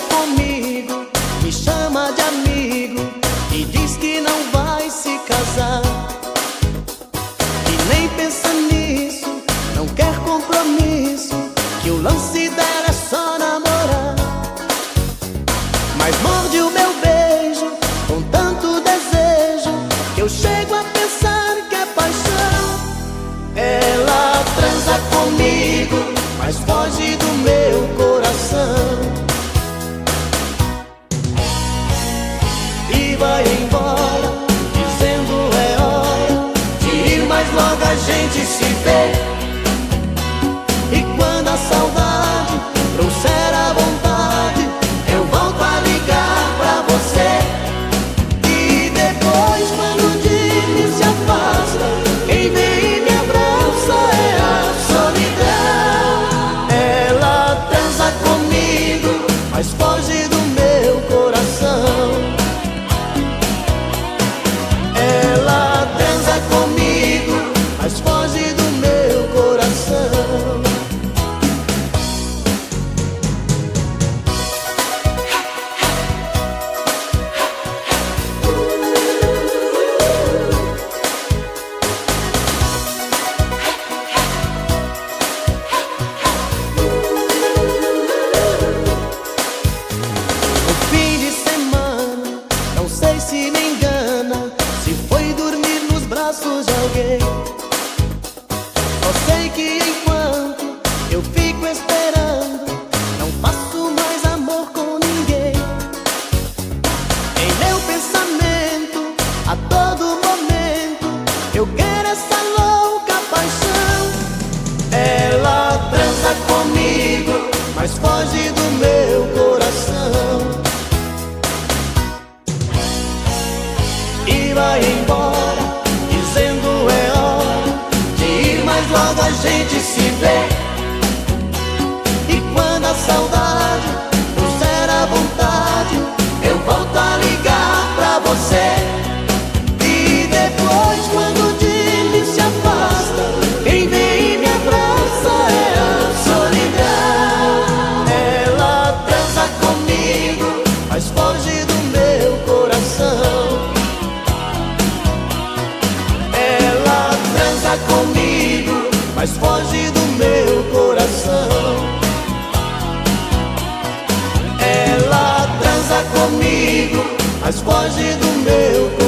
comigo, me chama de amigo e diz que não vai se casar. E nem pensa nisso, não quer compromisso, que o lance dela é só namorar. Mas morde o meu beijo com tanto desejo que eu chego a pensar que é paixão. Ela transa comigo, mas foge do meu coração e vai embora, dizendo é hora de ir, mas logo a gente se vê. E quando a saudade trouxer a vontade, eu volto a ligar pra você. E depois, quando o dia se afasta, quem vem e me abraça é a solidão. Ela transa comigo, mas foge do meu coração. Ela transa comigo, mas foge do meu coração. No fim de semana, não sei se me engana, se foi dormir nos braços de alguém. Só sei que enquanto eu fico esperando, não faço mais amor com ninguém. Em meu pensamento, a todo momento, eu quero essa louca paixão. Ela transa comigo, mas foge do meu coração e vai embora, dizendo é hora de ir, mas logo a gente se vê. E quando a saudade trouxer a vontade, eu volto a ligar pra você. E depois, quando o dia se afasta, quem vem e me abraça é a solidão. Ela transa comigo, mas foge do meu coração. Ela transa comigo, mas foge do meu coração. Ela transa comigo, mas foge do meu coração.